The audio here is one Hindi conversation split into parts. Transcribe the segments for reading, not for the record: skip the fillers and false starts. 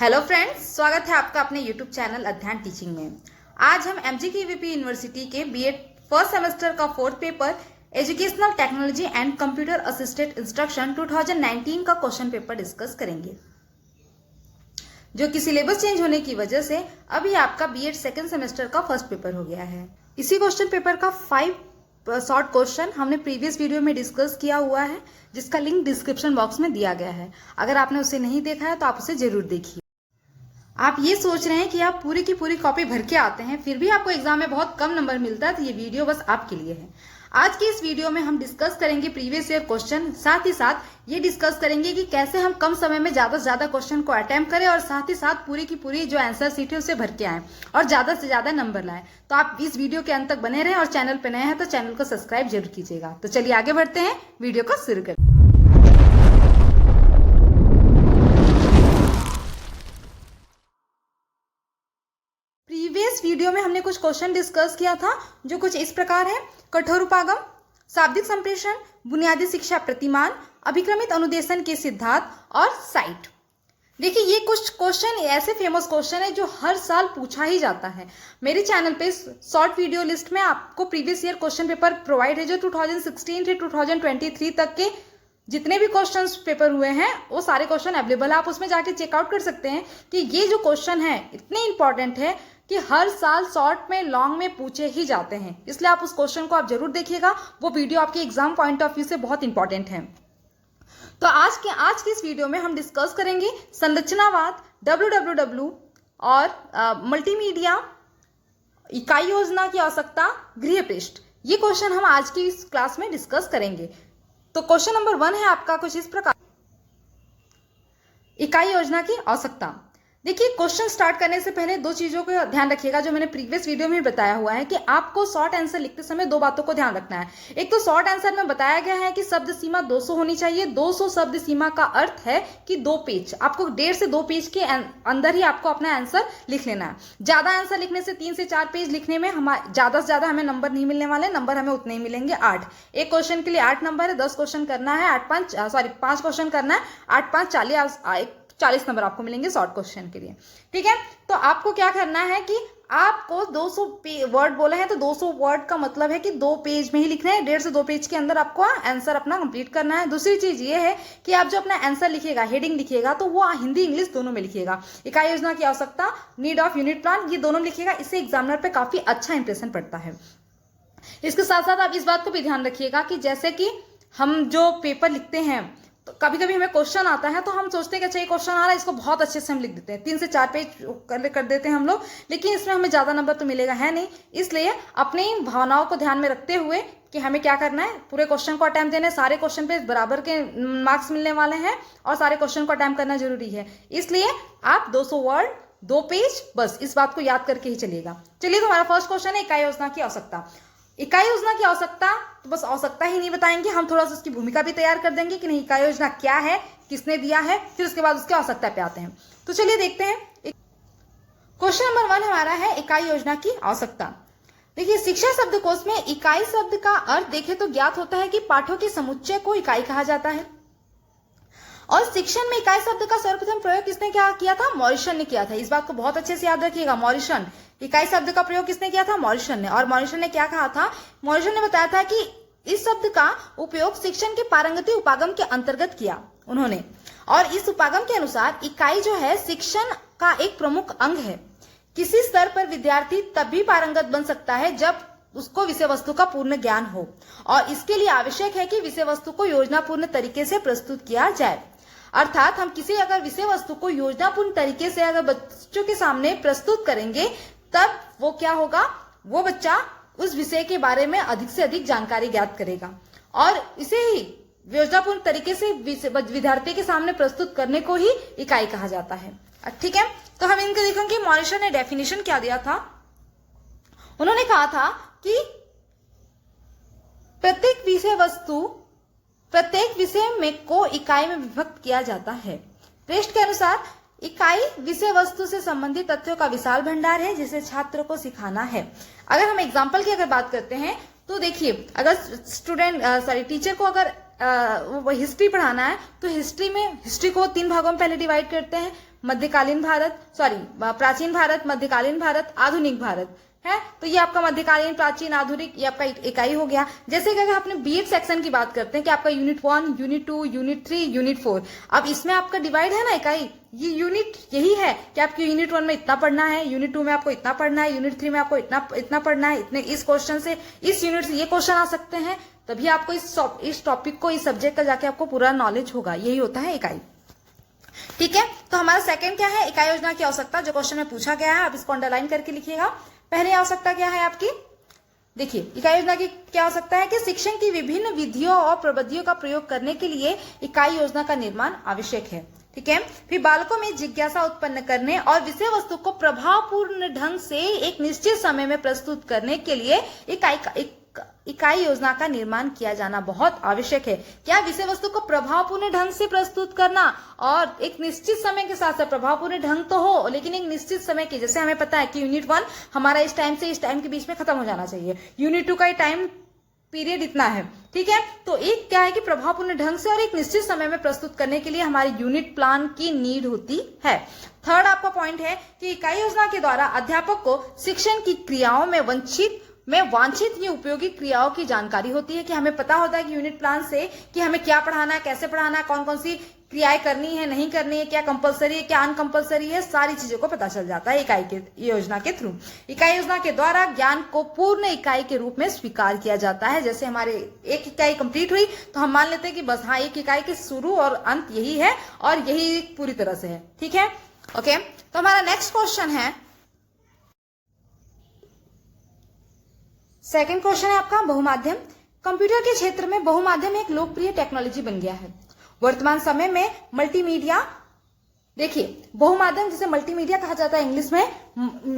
हेलो फ्रेंड्स, स्वागत है आपका अपने यूट्यूब चैनल अध्ययन टीचिंग में। आज हम MGKVP यूनिवर्सिटी के बीएड फर्स्ट सेमेस्टर का fourth paper educational technology and computer assisted instruction 2019 का क्वेश्चन पेपर डिस्कस करेंगे, जो कि सिलेबस चेंज होने की वजह से अभी आपका बीएड सेकेंड सेमेस्टर का फर्स्ट पेपर हो गया है। इसी क्वेश्चन पेपर का 5 शॉर्ट क्वेश्चन हमने प्रीवियस वीडियो में डिस्कस किया हुआ है, जिसका लिंक डिस्क्रिप्शन बॉक्स में दिया गया है। अगर आपने उसे नहीं देखा है तो आप उसे जरूर देखिए। आप ये सोच रहे हैं कि आप पूरी की पूरी कॉपी भर के आते हैं, फिर भी आपको एग्जाम में बहुत कम नंबर मिलता है, तो ये वीडियो बस आपके लिए है। आज की इस वीडियो में हम डिस्कस करेंगे प्रीवियस ईयर क्वेश्चन, साथ ही साथ ये डिस्कस करेंगे कि कैसे हम कम समय में ज्यादा से ज्यादा क्वेश्चन को अटेम्प्ट करें और साथ ही साथ पूरी की पूरी जो आंसर शीट है उसे भर के आए और ज्यादा से ज्यादा नंबर लाएं। तो आप इस वीडियो के अंत तक बने रहें और चैनल पर नए हैं तो चैनल को सब्सक्राइब जरूर कीजिएगा। तो चलिए आगे बढ़ते हैं, वीडियो को शुरू करते हैं। प्रीवियस वीडियो में हमने कुछ क्वेश्चन डिस्कस किया था, जो कुछ इस प्रकार है: कठोर उपागम, शाब्दिक संप्रेषण, बुनियादी शिक्षा प्रतिमान, अभिक्रमित अनुदेशन के सिद्धांत और साइट। देखिए, ये कुछ क्वेश्चन ऐसे फेमस क्वेश्चन है जो हर साल पूछा ही जाता है। मेरे चैनल पे शॉर्ट वीडियो लिस्ट में आपको previous year question paper provide है, जो 2016 से 2023 तक के जितने भी क्वेश्चंस पेपर हुए हैं वो सारे क्वेश्चन अवेलेबल है। आप उसमें जाके चेकआउट कर सकते हैं कि ये जो क्वेश्चन है इतने इंपॉर्टेंट है कि हर साल शॉर्ट में लॉन्ग में पूछे ही जाते हैं, इसलिए आप उस क्वेश्चन को आप जरूर देखिएगा। वो वीडियो आपके एग्जाम पॉइंट ऑफ व्यू से बहुत इंपॉर्टेंट है। तो आज की इस वीडियो में हम डिस्कस करेंगे संरचनावाद, WWW और मल्टीमीडिया, इकाई योजना की आवश्यकता, गृह पृष्ठ। ये क्वेश्चन हम आज की इस क्लास में डिस्कस करेंगे। तो क्वेश्चन नंबर 1 है आपका कुछ इस प्रकार: इकाई योजना की आवश्यकता। देखिए, क्वेश्चन स्टार्ट करने से पहले दो चीजों को ध्यान रखिएगा, जो मैंने प्रीवियस वीडियो में बताया हुआ है कि आपको शॉर्ट आंसर लिखते समय दो बातों को ध्यान रखना है। एक तो शॉर्ट आंसर में बताया गया है कि शब्द सीमा 200 होनी चाहिए। 200 शब्द सीमा का अर्थ है कि 2 पेज, आपको 1.5 से 2 पेज के अंदर ही आपको अपना आंसर लिख लेना है। ज्यादा आंसर लिखने से 3 से 4 पेज लिखने में ज्यादा से ज्यादा हमें नंबर नहीं मिलने वाले, नंबर हमें उतने ही मिलेंगे 8। एक क्वेश्चन के लिए 8 नंबर है, 10 क्वेश्चन करना है, 5 क्वेश्चन करना है, 8 5 40 नंबर आपको मिलेंगे शॉर्ट क्वेश्चन के लिए। ठीक है, तो आपको क्या करना है कि आपको 200 वर्ड बोले हैं तो 200 वर्ड का मतलब है कि 2 पेज में ही लिखना है। 1.5 से 2 पेज के अंदर आपको आंसर अपना कंप्लीट करना है। दूसरी चीज ये है कि आप जो अपना आंसर लिखिएगा, हेडिंग लिखिएगा, तो वो हिंदी इंग्लिश दोनों में लिखिएगा। इकाई योजना की आवश्यकता, नीड ऑफ यूनिट प्लान, ये दोनों लिखिएगा। इससे एग्जामिनर पे काफी अच्छा इंप्रेशन पड़ता है। इसके साथ साथ आप इस बात को भी ध्यान रखिएगा कि जैसे कि हम जो पेपर लिखते हैं तो कभी कभी हमें क्वेश्चन आता है तो हम सोचते हैं कि अच्छा ये क्वेश्चन आ रहा है, इसको बहुत अच्छे से हम लिख देते हैं, 3 से 4 पेज कर देते हैं हम लोग, लेकिन इसमें हमें ज्यादा नंबर तो मिलेगा है नहीं। इसलिए अपनी भावनाओं को ध्यान में रखते हुए कि हमें क्या करना है, पूरे क्वेश्चन को अटेम्प्ट देना है। सारे क्वेश्चन पे बराबर के मार्क्स मिलने वाले हैं और सारे क्वेश्चन को अटेम्प्ट करना जरूरी है। इसलिए आप 200 वर्ड 2 पेज, बस इस बात को याद करके ही चलिएगा। चलिए, तो हमारा फर्स्ट क्वेश्चन है इकाई योजना की आवश्यकता। इकाई योजना की आवश्यकता, तो बस आवश्यकता ही नहीं बताएंगे, हम थोड़ा सा उसकी भूमिका भी तैयार कर देंगे कि नहीं इकाई योजना क्या है, किसने दिया है, फिर उसके बाद उसकी आवश्यकता पे आते हैं। तो चलिए देखते हैं। क्वेश्चन नंबर 1 हमारा है इकाई योजना की आवश्यकता। देखिए, शिक्षा शब्दकोश में इकाई शब्द का अर्थ देखें तो ज्ञात होता है कि पाठों के समुच्चय को इकाई कहा जाता है। और शिक्षण में इकाई शब्द का सर्वप्रथम प्रयोग किसने क्या किया था? मॉरिसन ने किया था। इस बात को बहुत अच्छे से याद रखिएगा। मॉरिसन, इकाई शब्द का प्रयोग किसने किया था? मॉरिसन ने। और मॉरिसन ने क्या कहा था? मॉरिसन ने बताया था कि इस शब्द का उपयोग शिक्षण के पारंगति उपागम के अंतर्गत किया उन्होंने। और इस उपागम के अनुसार इकाई जो है शिक्षण का एक प्रमुख अंग है। किसी स्तर पर विद्यार्थी तब भी पारंगत बन सकता है जब उसको विषय वस्तु का पूर्ण ज्ञान हो, और इसके लिए आवश्यक है कि विषय वस्तु को योजनापूर्ण तरीके से प्रस्तुत किया जाए। अर्थात हम किसी अगर विषय वस्तु को योजनापूर्ण तरीके से अगर बच्चों के सामने प्रस्तुत करेंगे, तब वो क्या होगा, वो बच्चा उस विषय के बारे में अधिक से अधिक जानकारी ज्ञात करेगा। और इसे ही योजनापूर्ण तरीके से विद्यार्थी के सामने प्रस्तुत करने को ही इकाई कहा जाता है। ठीक है, तो हम इनके देखेंगे मॉरिसन ने डेफिनेशन क्या दिया था। उन्होंने कहा था कि प्रत्येक विषय में को इकाई में विभक्त किया जाता है। पृष्ठ के अनुसार इकाई विषय वस्तु से संबंधित तथ्यों का विशाल भंडार है जिसे छात्र को सिखाना है। अगर हम एग्जाम्पल की अगर बात करते हैं तो देखिए, अगर टीचर को अगर हिस्ट्री पढ़ाना है तो हिस्ट्री में हिस्ट्री को 3 भागों में पहले डिवाइड करते हैं, मध्यकालीन भारत, प्राचीन भारत, मध्यकालीन भारत, आधुनिक भारत है। तो ये आपका मध्यकालीन, प्राचीन, आधुनिक, ये आपका इकाई हो गया। जैसे कि अगर आपने बीएड सेक्शन की बात करते हैं कि आपका यूनिट 1, यूनिट 2, यूनिट 3, यूनिट 4, अब इसमें आपका डिवाइड है ना इकाई, ये यूनिट यही है कि आपके यूनिट 1 में इतना पढ़ना है, यूनिट 2 में आपको इतना पढ़ना है, यूनिट 3 में आपको इतना पढ़ना है, इतने इस क्वेश्चन से, इस यूनिट से ये क्वेश्चन आ सकते हैं, तभी आपको इस टॉपिक को, इस सब्जेक्ट का जाके आपको पूरा नॉलेज होगा। यही होता है इकाई। ठीक है, तो हमारा सेकंड क्या है, इकाई योजना की आवश्यकता, जो क्वेश्चन में पूछा गया है, आप इसको अंडरलाइन करके लिखिएगा। पहले आवश्यकता क्या है आपकी, देखिए इकाई योजना की क्या आवश्यकता है कि शिक्षण की विभिन्न विधियों और प्रविधियों का प्रयोग करने के लिए इकाई योजना का निर्माण आवश्यक है। ठीक है, फिर बालकों में जिज्ञासा उत्पन्न करने और विषय वस्तु को प्रभावपूर्ण ढंग से एक निश्चित समय में प्रस्तुत करने के लिए इकाई योजना का निर्माण किया जाना बहुत आवश्यक है। क्या विषय वस्तु को प्रभावपूर्ण ढंग से प्रस्तुत करना और एक निश्चित समय के साथ साथ, प्रभावपूर्ण ढंग तो हो लेकिन एक निश्चित समय के, जैसे हमें पता है कि यूनिट 1 हमारा इस टाइम से इस टाइम के बीच में खत्म हो जाना चाहिए, यूनिट 2 का टाइम पीरियड इतना है। ठीक है, तो एक क्या है कि प्रभावपूर्ण ढंग से और एक निश्चित समय में प्रस्तुत करने के लिए हमारी यूनिट प्लान की नीड होती है। थर्ड आपका पॉइंट है कि इकाई योजना के द्वारा अध्यापक को शिक्षण की क्रियाओं में वांछित ये उपयोगी क्रियाओं की जानकारी होती है, कि हमें पता होता है कि यूनिट प्लान से कि हमें क्या पढ़ाना है, कैसे पढ़ाना है, कौन कौन सी क्रियाएं करनी है, नहीं करनी है, क्या कंपलसरी है, क्या अनकंपलसरी है, सारी चीजों को पता चल जाता है इकाई के योजना के थ्रू। इकाई योजना के द्वारा ज्ञान को पूर्ण इकाई के रूप में स्वीकार किया जाता है। जैसे हमारे एक इकाई कंप्लीट हुई तो हम मान लेते हैं कि बस हाँ, एक इकाई के शुरू और अंत यही है और यही पूरी तरह से है। ठीक है, ओके, तो हमारा नेक्स्ट क्वेश्चन है, सेकंड क्वेश्चन है आपका बहुमाध्यम। कंप्यूटर के क्षेत्र में बहुमाध्यम एक लोकप्रिय टेक्नोलॉजी बन गया है। वर्तमान समय में मल्टीमीडिया, देखिए बहुमाध्यम जिसे मल्टीमीडिया कहा जाता है इंग्लिश में,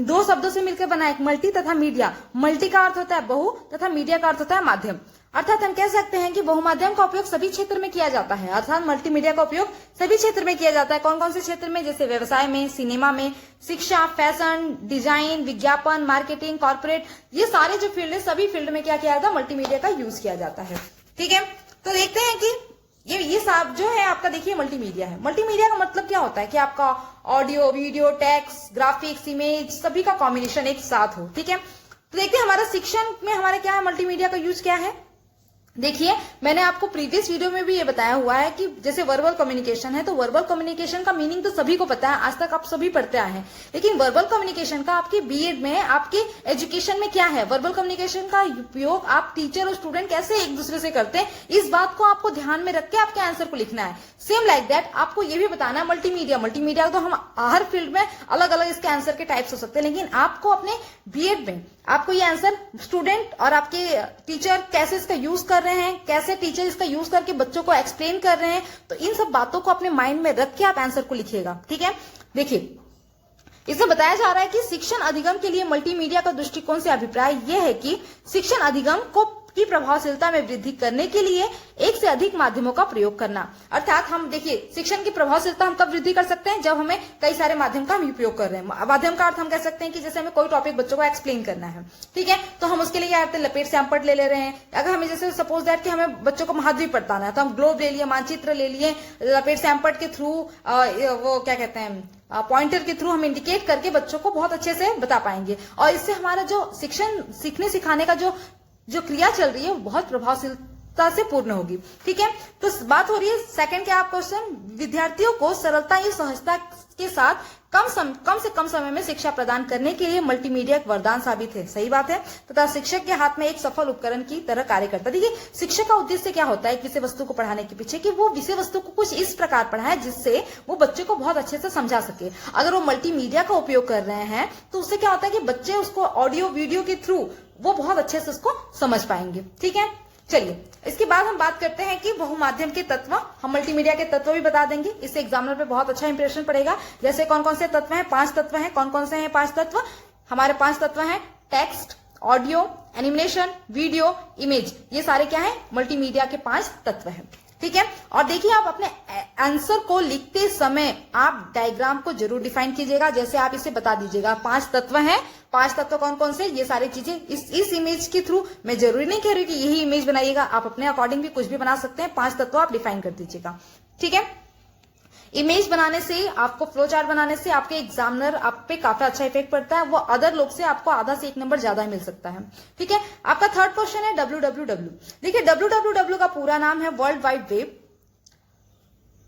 2 शब्दों से मिलकर बना है, मल्टी तथा मीडिया। मल्टी का अर्थ होता है बहु तथा मीडिया का अर्थ होता है माध्यम। अर्थात हम कह सकते हैं कि बहुमाध्यम का उपयोग सभी क्षेत्र में किया जाता है, अर्थात मल्टीमीडिया का उपयोग सभी क्षेत्र में किया जाता है। कौन कौन से क्षेत्र में, जैसे व्यवसाय में, सिनेमा में, शिक्षा, फैशन, डिजाइन, विज्ञापन, मार्केटिंग, कॉर्पोरेट, ये सारे जो फील्ड है, सभी फील्ड में क्या किया जाता है, मल्टीमीडिया का यूज किया जाता है। ठीक है, तो देखते हैं कि ये सब जो है आपका, देखिए मल्टीमीडिया है। मल्टीमीडिया का मतलब क्या होता है कि आपका audio, video, text, graphics, image, सभी का कॉम्बिनेशन एक साथ हो। ठीक है, तो देखते हैं हमारा शिक्षण में हमारे क्या है, मल्टीमीडिया का यूज क्या है। देखिए मैंने आपको प्रीवियस वीडियो में भी ये बताया हुआ है कि जैसे वर्बल कम्युनिकेशन है, तो वर्बल कम्युनिकेशन का मीनिंग तो सभी को पता है, आज तक आप सभी पढ़ते आए हैं, लेकिन वर्बल कम्युनिकेशन का आपके बीएड में, आपके एजुकेशन में क्या है, वर्बल कम्युनिकेशन का उपयोग आप टीचर और स्टूडेंट कैसे एक दूसरे से करते हैं, इस बात को आपको ध्यान में रख के आपके आंसर को लिखना है। सेम लाइक दैट आपको ये भी बताना है मल्टीमीडिया तो हम हर फील्ड में अलग अलग इसके आंसर के टाइप्स हो सकते हैं, लेकिन आपको अपने बीएड में आपको ये आंसर स्टूडेंट और आपके टीचर कैसे इसका यूज कर रहे हैं, कैसे टीचर इसका यूज करके बच्चों को एक्सप्लेन कर रहे हैं, तो इन सब बातों को अपने माइंड में रख के आप आंसर को लिखिएगा। ठीक है, देखिए इसमें बताया जा रहा है कि शिक्षण अधिगम के लिए मल्टीमीडिया का दृष्टिकोण से अभिप्राय यह है कि शिक्षण अधिगम की प्रभावशीलता में वृद्धि करने के लिए एक से अधिक माध्यमों का प्रयोग करना। अर्थात हम देखिए शिक्षण की प्रभावशीलता हम कब वृद्धि कर सकते हैं, जब हमें कई सारे माध्यम का हम उपयोग कर रहे हैं। माध्यम का अर्थ हम कह सकते हैं कि जैसे हमें कोई टॉपिक बच्चों को एक्सप्लेन करना है, ठीक है, तो हम उसके लिए क्या करते हैं, लपेट से अनपढ़ ले रहे हैं। अगर हमें जैसे सपोज दैट कि हमें बच्चों को महाद्वीप पढ़ाना है, तो हम ग्लोब ले लिए, मानचित्र ले लिए, लपेट से अनपढ़ के थ्रू वो क्या कहते हैं पॉइंटर के थ्रू हम इंडिकेट करके बच्चों को बहुत अच्छे से बता पाएंगे, और इससे हमारा जो शिक्षण सीखने सिखाने का जो क्रिया चल रही है वो बहुत प्रभावशीलता से पूर्ण होगी। ठीक है, तो बात हो रही है सेकंड क्या आप क्वेश्चन, विद्यार्थियों को सरलता या सहजता के साथ कम से कम समय में शिक्षा प्रदान करने के लिए मल्टीमीडिया एक वरदान साबित है। सही बात है, तथा शिक्षक के हाथ में एक सफल उपकरण की तरह कार्य करता है। देखिए शिक्षक का उद्देश्य क्या होता है एक विषय वस्तु को पढ़ाने के पीछे, कि वो विषय वस्तु को कुछ इस प्रकार पढ़ाए जिससे वो बच्चे को बहुत अच्छे से समझा सके। अगर वो मल्टीमीडिया का उपयोग कर रहे हैं तो उससे क्या होता है कि बच्चे उसको ऑडियो वीडियो के थ्रू वो बहुत अच्छे से उसको समझ पाएंगे। ठीक है, चलिए इसके बाद हम बात करते हैं कि बहुमाध्यम के तत्व, हम मल्टीमीडिया के तत्व भी बता देंगे, इससे एग्जामिनर पे बहुत अच्छा इंप्रेशन पड़ेगा। जैसे कौन कौन से तत्व हैं, 5 तत्व हैं। कौन कौन से हैं 5 तत्व, हमारे 5 तत्व हैं text, audio, animation, video, image, ये सारे क्या है मल्टीमीडिया के 5 तत्व हैं। ठीक है। और देखिए आप अपने आंसर को लिखते समय आप डायग्राम को जरूर डिफाइन कीजिएगा। जैसे आप इसे बता दीजिएगा 5 तत्व हैं, 5 तत्व कौन कौन से, ये सारी चीजें इस इमेज के थ्रू। मैं जरूरी नहीं कह रही कि यही इमेज बनाइएगा, आप अपने अकॉर्डिंग भी कुछ भी बना सकते हैं। 5 तत्व आप डिफाइन कर दीजिएगा, ठीक है। इमेज बनाने से, आपको फ्लो चार्ट बनाने से आपके एग्जामिनर आप पे काफी अच्छा इफेक्ट पड़ता है। वो अदर लोग से आपको आधा से 1 नंबर ज्यादा मिल सकता है, ठीक है। आपका थर्ड क्वेश्चन है www। देखिए www का पूरा नाम है वर्ल्ड वाइड वेब,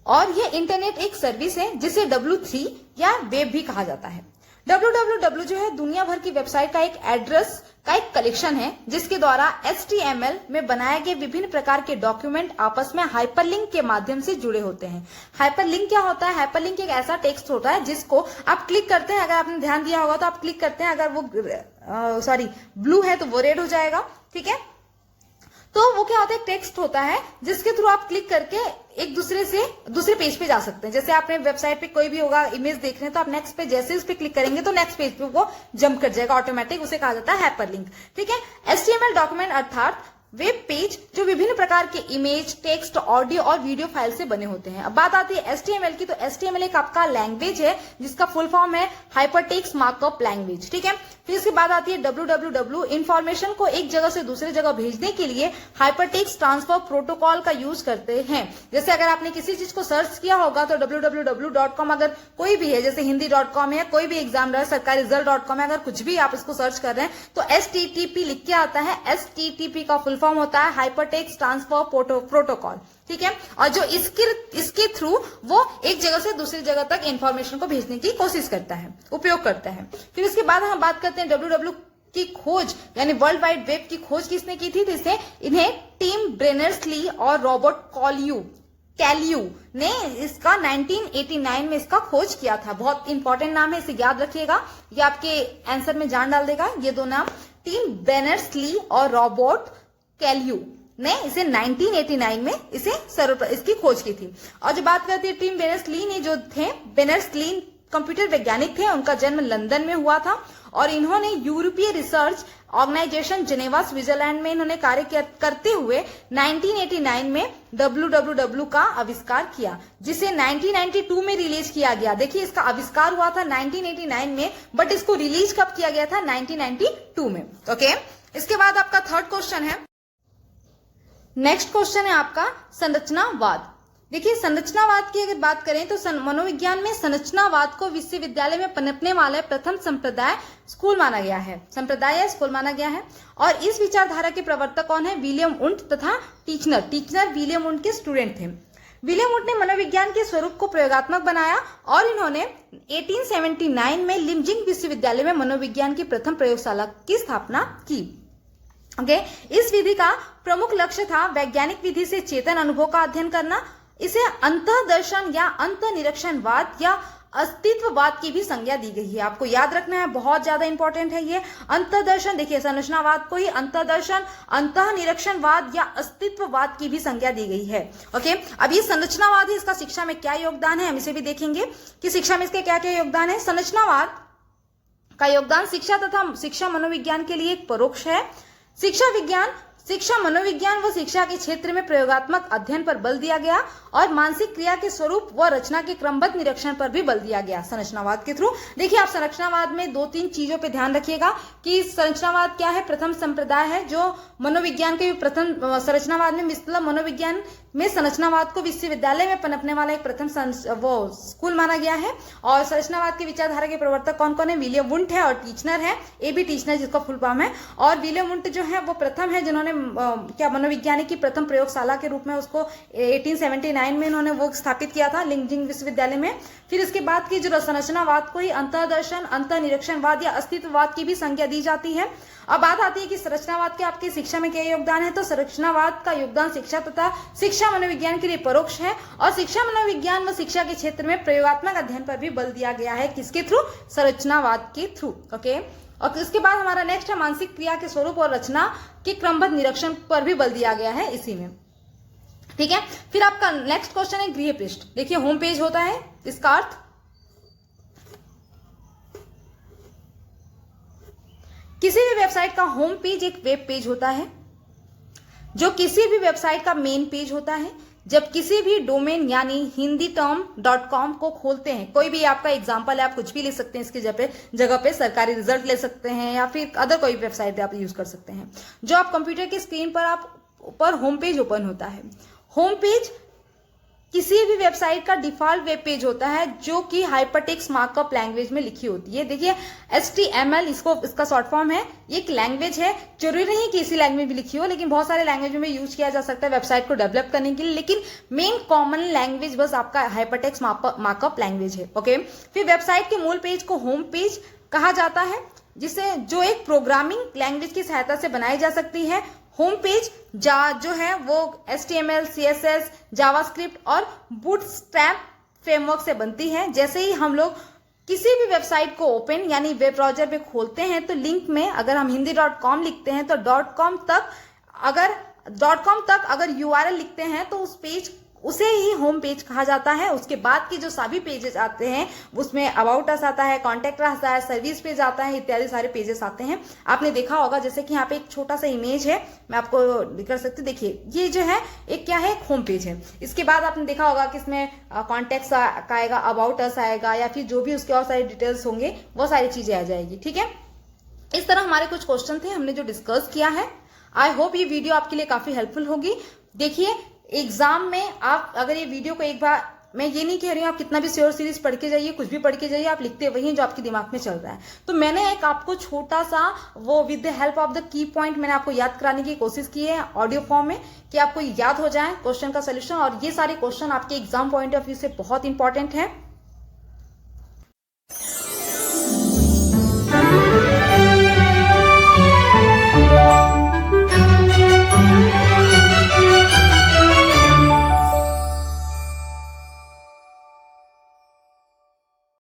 और ये इंटरनेट एक सर्विस है जिसे W3 या वेब भी कहा जाता है। www जो है दुनिया भर की वेबसाइट का एक एड्रेस का एक कलेक्शन है जिसके द्वारा HTML में बनाए गए विभिन्न प्रकार के डॉक्यूमेंट आपस में हाइपरलिंक के माध्यम से जुड़े होते हैं। हाइपरलिंक क्या होता है? हाइपरलिंक एक ऐसा टेक्स्ट होता है जिसको आप क्लिक करते हैं, अगर आपने ध्यान दिया होगा तो आप क्लिक करते हैं, अगर वो ब्लू है तो वो रेड हो जाएगा, ठीक है। तो वो क्या होता है, टेक्स्ट होता है जिसके थ्रू आप क्लिक करके एक दूसरे से दूसरे पेज पे जा सकते हैं। जैसे आपने वेबसाइट पे कोई भी होगा इमेज देख रहे हैं तो आप नेक्स्ट पे जैसे उस पे क्लिक करेंगे तो नेक्स्ट पेज पे वो जंप कर जाएगा ऑटोमेटिक, उसे कहा जाता है हाइपरलिंक, ठीक है। HTML डॉक्यूमेंट अर्थात वेब पेज जो विभिन्न प्रकार के इमेज, टेक्स्ट, ऑडियो और वीडियो फाइल से बने होते हैं। अब बात आती है HTML की, तो HTML एक आपका लैंग्वेज है जिसका फुल फॉर्म है हाइपरटेक्स्ट मार्कअप लैंग्वेज, ठीक है। फिर इसके बाद आती है www। इंफॉर्मेशन को एक जगह से दूसरी जगह भेजने के लिए हाइपरटेक्स्ट ट्रांसफर प्रोटोकॉल का यूज करते हैं। जैसे अगर आपने किसी चीज को सर्च किया होगा तो www.com अगर कोई भी है, जैसे हिंदी.com है, कोई भी एग्जाम है, सरकारी रिजल्ट.com है, अगर कुछ भी आप इसको सर्च कर रहे हैं तो HTTP लिख के आता है। HTTP का फुल फॉर्म होता है हाइपरटेक्स्ट ट्रांसफर प्रोटोकॉल, ठीक है। और जो इसके थ्रू वो एक जगह से दूसरी जगह तक इंफॉर्मेशन को भेजने की कोशिश करता है, उपयोग करता है। फिर इसके बाद हम बात करते हैं www की खोज यानी वर्ल्ड वाइड वेब की खोज किसने की थी? तो इन्हें टिम बेर्नर्स-ली और रॉबर्ट कैल्यू ने इसका 1989 में इसका खोज किया था। बहुत इंपॉर्टेंट नाम है, इसे याद रखिएगा, ये आपके आंसर में जान डाल देगा। ये दो नाम, टिम बेर्नर्स-ली और रॉबर्ट कैल्यू ने इसे 1989 में इसकी खोज की थी। और जो बात करती है टिम बेर्नर्स-ली ने, जो थे बेर्नर्स-ली कंप्यूटर वैज्ञानिक थे, उनका जन्म लंदन में हुआ था और इन्होंने यूरोपीय रिसर्च ऑर्गेनाइजेशन जेनेवा स्विट्जरलैंड में इन्होंने कार्य करते हुए 1989 में www का आविष्कार किया, जिसे 1992 में रिलीज किया गया। देखिए इसका आविष्कार हुआ था 1989 में, बट इसको रिलीज कब किया गया था? 1992 में, ओके। इसके बाद आपका थर्ड क्वेश्चन है, नेक्स्ट क्वेश्चन है आपका संरचनावाद। देखिए संरचनावाद की अगर बात करें तो मनोविज्ञान में संरचनावाद को विश्वविद्यालय में पनपने वाला प्रथम स्कूल माना गया है। और इस विचारधारा के प्रवर्तक कौन है? विलियम वुंट तथा टीचनर विलियम वुंट के स्टूडेंट थे। विलियम वुंट ने मनोविज्ञान के स्वरूप को प्रयोगात्मक बनाया और इन्होंने 1879 में लिमजिंग विश्वविद्यालय में मनोविज्ञान की प्रथम प्रयोगशाला की स्थापना की। ओके, इस विधि का प्रमुख लक्ष्य था वैज्ञानिक विधि से चेतन अनुभव का अध्ययन करना। इसे अंतःदर्शन या अंतःनिरीक्षणवाद या अस्तित्ववाद की भी संज्ञा दी गई है। आपको याद रखना है, बहुत ज्यादा इंपॉर्टेंट है ये अंतःदर्शन। देखिए संरचनावाद को ही अंतःदर्शन, अंतःनिरीक्षणवाद या अस्तित्ववाद की भी संज्ञा दी गई है। ओके, अब ये संरचनावाद है, इसका शिक्षा में क्या योगदान है हम इसे भी देखेंगे कि शिक्षा में इसके क्या क्या योगदान है। संरचनावाद का योगदान शिक्षा तथा शिक्षा मनोविज्ञान के लिए एक परोक्ष है। शिक्षा मनोविज्ञान व शिक्षा के क्षेत्र में प्रयोगात्मक अध्ययन पर बल दिया गया और मानसिक क्रिया के स्वरूप व रचना के क्रमबद्ध निरीक्षण पर भी बल दिया गया संरचनावाद के थ्रू। देखिए आप संरचनावाद में 2-3 चीजों पे ध्यान रखिएगा कि संरचनावाद क्या है। प्रथम संप्रदाय है जो मनोविज्ञान के प्रथम संरचनावाद में, मतलब मनोविज्ञान में संरचनावाद को विश्वविद्यालय में पनपने वाला एक प्रथम स्कूल माना गया है। और संरचनावाद की विचारधारा के प्रवर्तक कौन कौन है? विलियम वुंट है और टीचनर है, AB टीचनर जिसका फुल फॉर्म है। और विलियम वुंट जो है वो प्रथम है जिन्होंने मनोविज्ञान की प्रथम प्रयोगशाला के रूप में उसको 1879 में इन्होंने वो स्थापित किया था लिमजिंग विश्वविद्यालय में। फिर इसके बाद की जो संरचनावाद को ही अंतःदर्शन, अंतःनिरीक्षणवाद या अस्तित्ववाद की भी संज्ञा दी जाती है। अब बात आती है कि संरचनावाद के आपकी शिक्षा में क्या योगदान है। तो संरचनावाद का योगदान शिक्षा तथा शिक्षा मनोविज्ञान के लिए परोक्ष है और शिक्षा मनोविज्ञान व शिक्षा के क्षेत्र में प्रयोगात्मक अध्ययन पर भी बल दिया गया है। किसके थ्रू? संरचनावाद के थ्रू। ओके, और इसके बाद हमारा नेक्स्ट है मानसिक क्रिया के स्वरूप और रचना के क्रमबद्ध निरीक्षण पर भी बल दिया गया है इसी में, ठीक है। फिर आपका नेक्स्ट क्वेश्चन है गृह पृष्ठ। देखिए होम पेज होता है, इसका अर्थ किसी भी वेबसाइट का होम पेज एक वेब पेज होता है जो किसी भी वेबसाइट का मेन पेज होता है जब किसी भी डोमेन यानी hinditerm.com को खोलते हैं, कोई भी आपका एग्जांपल है, आप कुछ भी ले सकते हैं इसकी जगह पे सरकारी रिजल्ट ले सकते हैं या फिर अदर कोई वेबसाइट आप यूज कर सकते हैं। जो आप कंप्यूटर की स्क्रीन पर होम पेज ओपन होता है। होम पेज किसी भी वेबसाइट का डिफॉल्ट वेब पेज होता है जो कि हाइपरटेक्स्ट मार्कअप लैंग्वेज में लिखी होती है। देखिए HTML इसका शॉर्ट फॉर्म है। ये एक लैंग्वेज है, जरूरी नहीं कि इसी लैंग्वेज में लिखी हो, लेकिन बहुत सारे लैंग्वेज में यूज किया जा सकता है वेबसाइट को डेवलप करने के लिए, लेकिन मेन कॉमन लैंग्वेज बस आपका हाइपरटेक्स्ट मार्कअप लैंग्वेज है। ओके, फिर वेबसाइट के मूल पेज को होम पेज कहा जाता है, जो एक प्रोग्रामिंग लैंग्वेज की सहायता से बनाई जा सकती है। होम पेज जो है वो HTML, CSS, जावास्क्रिप्ट और बूटस्ट्रैप फ्रेमवर्क से बनती है। जैसे ही हम लोग किसी भी वेबसाइट को ओपन यानी वेब ब्राउजर पे खोलते हैं तो लिंक में अगर हम hindi.com लिखते हैं तो .com तक अगर URL लिखते हैं तो उसे ही होम पेज कहा जाता है। उसके बाद की जो सभी पेजेस आते हैं उसमें अबाउट अस आता है, कॉन्टेक्ट आता है, सर्विस पेज आता है, इत्यादि सारे पेजेस आते हैं। आपने देखा होगा जैसे कि यहाँ पे एक छोटा सा इमेज है, मैं आपको कर सकती हूँ। देखिए ये जो है एक क्या है, एक होम पेज है। इसके बाद आपने देखा होगा कि इसमें कॉन्टेक्ट आएगा, अबाउट अस आएगा या फिर जो भी उसके और सारी डिटेल्स होंगे वो सारी चीजें आ जाएगी। ठीक है, इस तरह हमारे कुछ क्वेश्चन थे हमने जो डिस्कस किया है। आई होप ये वीडियो आपके लिए काफी हेल्पफुल होगी। देखिए एग्जाम में आप अगर ये वीडियो को एक बार, मैं ये नहीं कह रही हूँ आप कितना भी श्योर सीरीज पढ़ के जाइए, कुछ भी पढ़ के जाइए, आप लिखते वही हैं जो आपके दिमाग में चल रहा है। तो मैंने एक आपको छोटा सा वो with the help of the key point मैंने आपको याद कराने की कोशिश की है ऑडियो फॉर्म में, कि आपको याद हो जाए क्वेश्चन का सोल्यूशन। और ये सारे क्वेश्चन आपके एग्जाम पॉइंट ऑफ व्यू से बहुत इंपॉर्टेंट है।